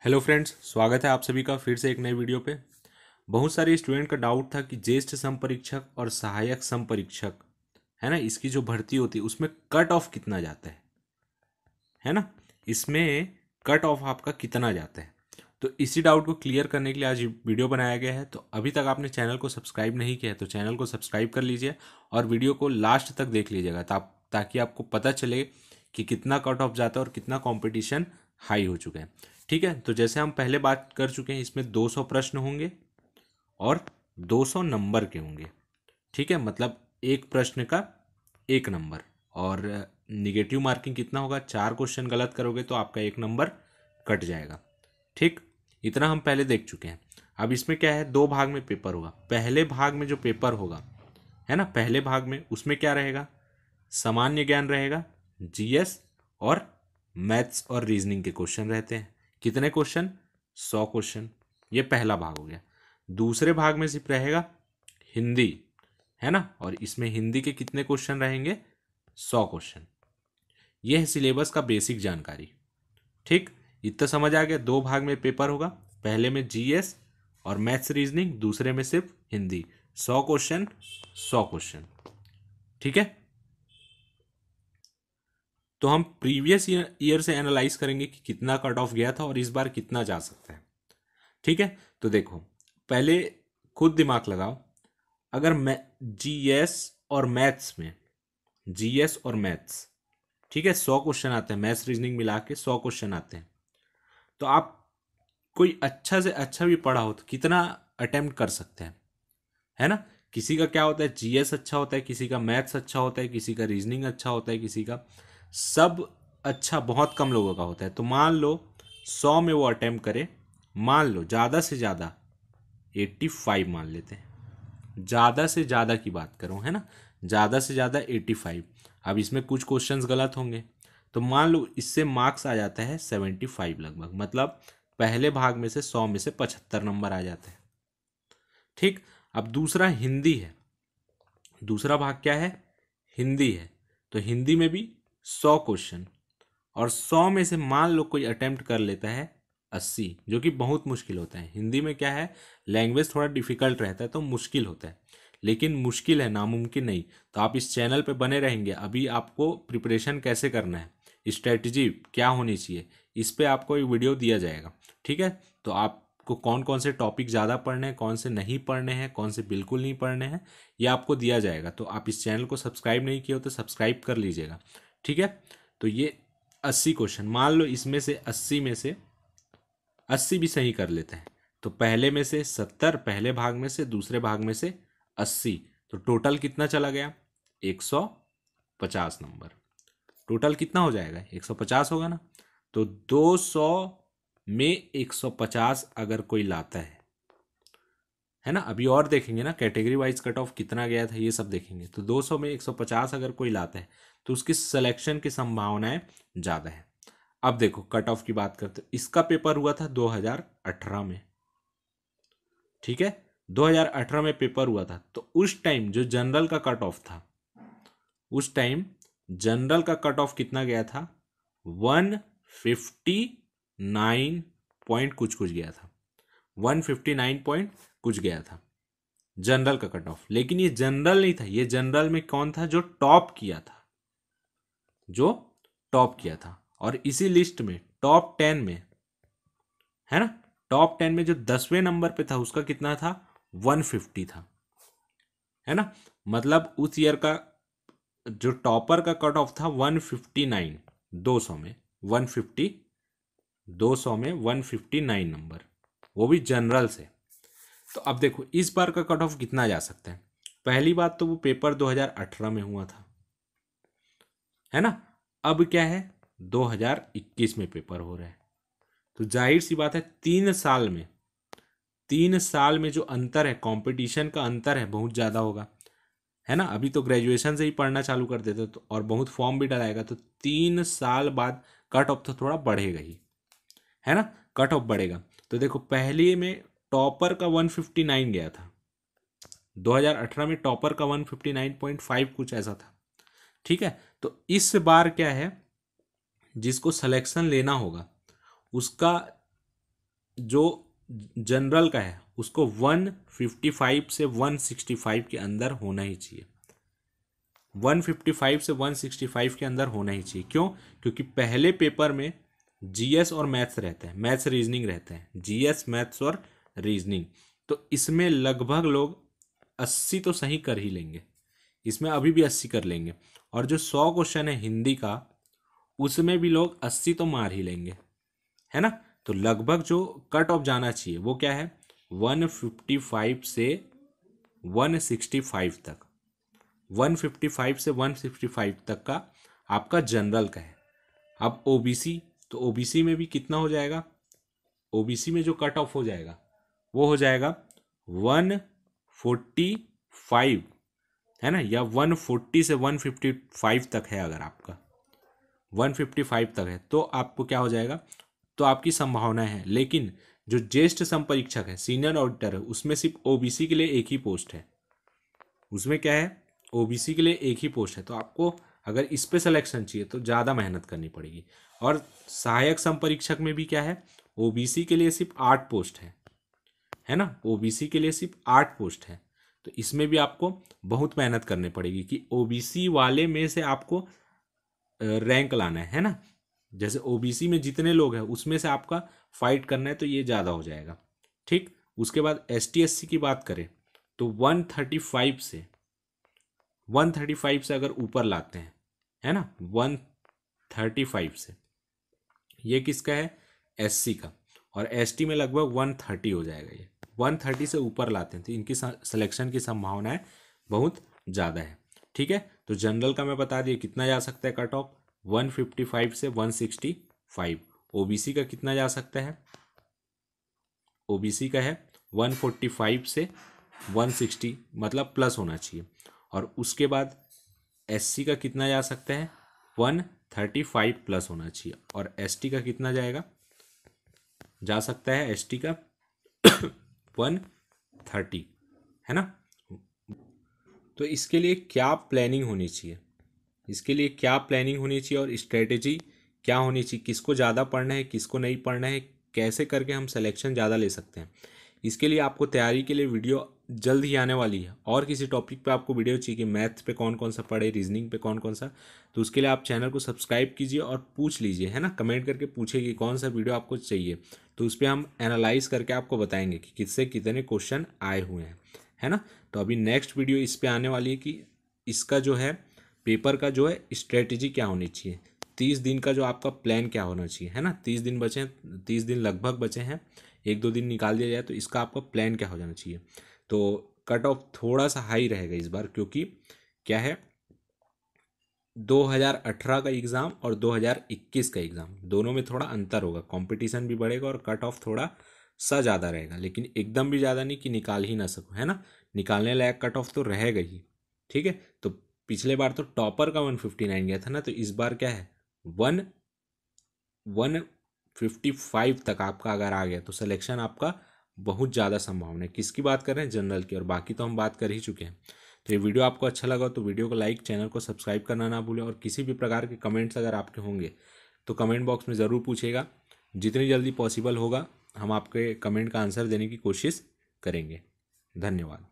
Hello friends, स्वागत है आप सभी का फिर से एक नए वीडियो पे। बहुत सारे स्टूडेंट का डाउट था कि ज्येष्ठ समपरीक्षक और सहायक समपरीक्षक है ना, इसकी जो भर्ती होती है उसमें कट ऑफ कितना जाता है ना, इसमें कट ऑफ आपका कितना जाता है। तो इसी डाउट को क्लियर करने के लिए आज ये वीडियो बनाया गया है। तो अभी तक आपने चैनल को सब्सक्राइब नहीं किया है तो चैनल को सब्सक्राइब कर लीजिए और वीडियो को लास्ट तक देख लीजिएगा ताकि आपको पता चले कि कितना कट ऑफ जाता है और कितना कंपटीशन हाई हो चुका है। ठीक है, तो जैसे हम पहले बात कर चुके हैं, इसमें 200 प्रश्न होंगे और 200 नंबर के होंगे। ठीक है, मतलब एक प्रश्न का एक नंबर। और निगेटिव मार्किंग कितना होगा, 4 क्वेश्चन गलत करोगे तो आपका एक नंबर कट जाएगा। ठीक, इतना हम पहले देख चुके हैं। अब इसमें क्या है, 2 भाग में पेपर होगा। पहले भाग में जो पेपर होगा है ना, पहले भाग में उसमें क्या रहेगा, सामान्य ज्ञान रहेगा, जीएस और मैथ्स और रीजनिंग के क्वेश्चन रहते हैं। कितने क्वेश्चन, 100 क्वेश्चन। ये पहला भाग हो गया। दूसरे भाग में सिर्फ रहेगा हिंदी है ना, और इसमें हिंदी के कितने क्वेश्चन रहेंगे, 100 क्वेश्चन। यह है सिलेबस का बेसिक जानकारी। ठीक, इतना समझ आ गया। 2 भाग में पेपर होगा, पहले में जीएस और मैथ्स रीजनिंग, दूसरे में सिर्फ हिंदी। 100 question, 100 question. ठीक है, तो हम प्रीवियस ईयर से एनालाइज करेंगे कि कितना कट ऑफ गया था और इस बार कितना जा सकता है। ठीक है, तो देखो, पहले खुद दिमाग लगाओ। अगर मैं जीएस और मैथ्स में, जीएस और मैथ्स, ठीक है, 100 क्वेश्चन आते हैं, मैथ्स रीजनिंग मिला के 100 क्वेश्चन आते हैं, तो आप कोई अच्छा से अच्छा भी पढ़ा हो तो कितना अटेम्प्ट कर सकते हैं, है ना। किसी का क्या होता है, जीएस अच्छा होता है, किसी का मैथ्स अच्छा होता है, किसी का रीजनिंग अच्छा होता है, किसी का सब अच्छा बहुत कम लोगों का होता है। तो मान लो 100 में वो अटेम्प्ट करे, मान लो ज़्यादा से ज़्यादा 85 मान लेते हैं, ज़्यादा से ज़्यादा की बात करूँ है ना, ज़्यादा से ज़्यादा 85। अब इसमें कुछ क्वेश्चंस गलत होंगे तो मान लो इससे मार्क्स आ जाता है 75 लगभग, मतलब पहले भाग में से 100 में से 75 नंबर आ जाते हैं। ठीक, अब दूसरा हिंदी है, दूसरा भाग क्या है, हिंदी है। तो हिंदी में भी 100 क्वेश्चन, और 100 में से मान लो कोई अटेम्प्ट कर लेता है 80, जो कि बहुत मुश्किल होता है। हिंदी में क्या है, लैंग्वेज थोड़ा डिफिकल्ट रहता है तो मुश्किल होता है, लेकिन मुश्किल है, नामुमकिन नहीं। तो आप इस चैनल पे बने रहेंगे, अभी आपको प्रिपरेशन कैसे करना है, स्ट्रेटजी क्या होनी चाहिए, इस पे आपको एक वीडियो दिया जाएगा। ठीक है, तो आपको कौन कौन से टॉपिक ज़्यादा पढ़ने हैं, कौन से नहीं पढ़ने हैं, कौन से बिल्कुल नहीं पढ़ने हैं, ये आपको दिया जाएगा। तो आप इस चैनल को सब्सक्राइब नहीं किए हो तो सब्सक्राइब कर लीजिएगा। ठीक है, तो ये 80 क्वेश्चन, मान लो इसमें से 80 में से 80 भी सही कर लेते हैं तो पहले में से 70, पहले भाग में से, दूसरे भाग में से 80, तो टोटल कितना चला गया, 150 नंबर। टोटल कितना हो जाएगा, 150 होगा ना। तो 200 में 150 अगर कोई लाता है ना, अभी और देखेंगे ना कैटेगरी वाइज कट ऑफ कितना गया था, ये सब देखेंगे। तो 200 में 150 अगर कोई लाता है तो उसकी सिलेक्शन की संभावनाएं ज़्यादा है। अब देखो कट ऑफ की बात करते, इसका पेपर हुआ था 2018 में। ठीक है, 2018 में पेपर हुआ था, तो उस टाइम जो जनरल का कट ऑफ था, उस टाइम जनरल का कट ऑफ कितना गया था, 159 पॉइंट कुछ कुछ गया था, 159 पॉइंट कुछ गया था जनरल का कट ऑफ। लेकिन ये जनरल नहीं था, ये जनरल में कौन था, जो टॉप किया था, जो टॉप किया था। और इसी लिस्ट में टॉप 10 में है ना, टॉप 10 में जो 10वें नंबर पे था उसका कितना था, 150 था, है ना। मतलब उस ईयर का जो टॉपर का कट ऑफ था 159, 200 में 150, 200 में 159 नंबर, वो भी जनरल से। तो अब देखो इस बार का कट ऑफ कितना जा सकता है। पहली बात तो वो पेपर 2018 में हुआ था, है ना। अब क्या है, 2021 में पेपर हो रहा है, तो जाहिर सी बात है 3 साल में, 3 साल में जो अंतर है, कंपटीशन का अंतर है, बहुत ज़्यादा होगा, है ना। अभी तो ग्रेजुएशन से ही पढ़ना चालू कर देते तो, और बहुत फॉर्म भी डलाएगा, तो 3 साल बाद कट ऑफ तो थोड़ा बढ़ेगा ही, है ना, कट ऑफ बढ़ेगा। तो देखो पहले में टॉपर का 159 गया था, 2018 में टॉपर का 159.5 कुछ ऐसा था। ठीक है, तो इस बार क्या है, जिसको सिलेक्शन लेना होगा उसका जो जनरल का है उसको 155 से 165 के अंदर होना ही चाहिए। 155 से 165 के अंदर होना ही चाहिए। क्यों? क्योंकि पहले पेपर में जीएस और मैथ्स रहते हैं, मैथ्स रीजनिंग रहते हैं, जीएस मैथ्स और रीजनिंग। तो इसमें लगभग लोग 80 तो सही कर ही लेंगे, इसमें अभी भी 80 कर लेंगे। और जो 100 क्वेश्चन है हिंदी का, उसमें भी लोग 80 तो मार ही लेंगे, है ना। तो लगभग जो कट ऑफ जाना चाहिए वो क्या है, 155 से 165 तक। 155 से 165 तक का आपका जनरल का है। अब ओबीसी, तो ओबीसी में भी कितना हो जाएगा, ओबीसी में जो कट ऑफ हो जाएगा वो हो जाएगा 145, है ना, या 140 से 155 तक है। अगर आपका 155 तक है तो आपको क्या हो जाएगा, तो आपकी संभावना है। लेकिन जो ज्येष्ठ संपरीक्षक है, सीनियर ऑडिटर है, उसमें सिर्फ ओबीसी के लिए एक ही पोस्ट है। उसमें क्या है, ओबीसी के लिए एक ही पोस्ट है। तो आपको अगर इस पे सिलेक्शन चाहिए तो ज़्यादा मेहनत करनी पड़ेगी। और सहायक संपरीक्षक में भी क्या है, ओबीसी के लिए सिर्फ 8 पोस्ट है ना, ओबीसी के लिए सिर्फ 8 पोस्ट है। तो इसमें भी आपको बहुत मेहनत करनी पड़ेगी कि ओबीसी वाले में से आपको रैंक लाना है ना। जैसे ओबीसी में जितने लोग हैं उसमें से आपका फाइट करना है, तो ये ज़्यादा हो जाएगा। ठीक, उसके बाद एसटी एससी की बात करें तो 135 से अगर ऊपर लाते हैं, है ना, 135 से, ये किसका है, एससी का। और एसटी में लगभग 130 हो जाएगा। ये 130 से ऊपर लाते हैं तो इनकी सिलेक्शन की संभावनाएं बहुत ज़्यादा है। ठीक है, तो जनरल का मैं बता दिया कितना जा सकता है कट ऑफ, 155 से 165। ओबीसी का कितना जा सकता है, ओबीसी का है 145 से 160, मतलब प्लस होना चाहिए। और उसके बाद एससी का कितना जा सकता है, 135 प्लस होना चाहिए। और एसटी का कितना जाएगा, जा सकता है एसटी का 130, है ना। तो इसके लिए क्या प्लानिंग होनी चाहिए, इसके लिए क्या प्लानिंग होनी चाहिए और स्ट्रेटेजी क्या होनी चाहिए, किसको ज़्यादा पढ़ना है किसको नहीं पढ़ना है, कैसे करके हम सिलेक्शन ज़्यादा ले सकते हैं। इसके लिए आपको तैयारी के लिए वीडियो जल्द ही आने वाली है। और किसी टॉपिक पे आपको वीडियो चाहिए कि मैथ्स पे कौन कौन सा पढ़े, रीजनिंग पे कौन कौन सा, तो उसके लिए आप चैनल को सब्सक्राइब कीजिए और पूछ लीजिए, है ना, कमेंट करके पूछिए कि कौन सा वीडियो आपको चाहिए। तो उस पर हम एनालाइज करके आपको बताएंगे कि किससे कितने क्वेश्चन आए हुए हैं, है ना। तो अभी नेक्स्ट वीडियो इस पर आने वाली है कि इसका जो है पेपर का जो है स्ट्रेटेजी क्या होनी चाहिए, 30 दिन का जो आपका प्लान क्या होना चाहिए, है ना। 30 दिन बचे हैं, 30 दिन लगभग बचे हैं, 1-2 दिन निकाल दिया जाए तो इसका आपका प्लान क्या हो जाना चाहिए। तो कट ऑफ थोड़ा सा हाई रहेगा इस बार, क्योंकि क्या है, 2018 का एग्ज़ाम और 2021 का एग्ज़ाम दोनों में थोड़ा अंतर होगा, कंपटीशन भी बढ़ेगा और कट ऑफ थोड़ा सा ज़्यादा रहेगा। लेकिन एकदम भी ज़्यादा नहीं कि निकाल ही ना सको, है ना, निकालने लायक कट ऑफ तो रहेगा ही। ठीक है, तो पिछले बार तो टॉपर का 159 गया था ना, तो इस बार क्या है 155 तक आपका अगर आ गया तो सिलेक्शन आपका बहुत ज़्यादा संभावना है। किसकी बात कर रहे हैं, जनरल की, और बाकी तो हम बात कर ही चुके हैं। तो ये वीडियो आपको अच्छा लगा तो वीडियो को लाइक, चैनल को सब्सक्राइब करना ना भूलें। और किसी भी प्रकार के कमेंट्स अगर आपके होंगे तो कमेंट बॉक्स में ज़रूर पूछिएगा, जितनी जल्दी पॉसिबल होगा हम आपके कमेंट का आंसर देने की कोशिश करेंगे। धन्यवाद।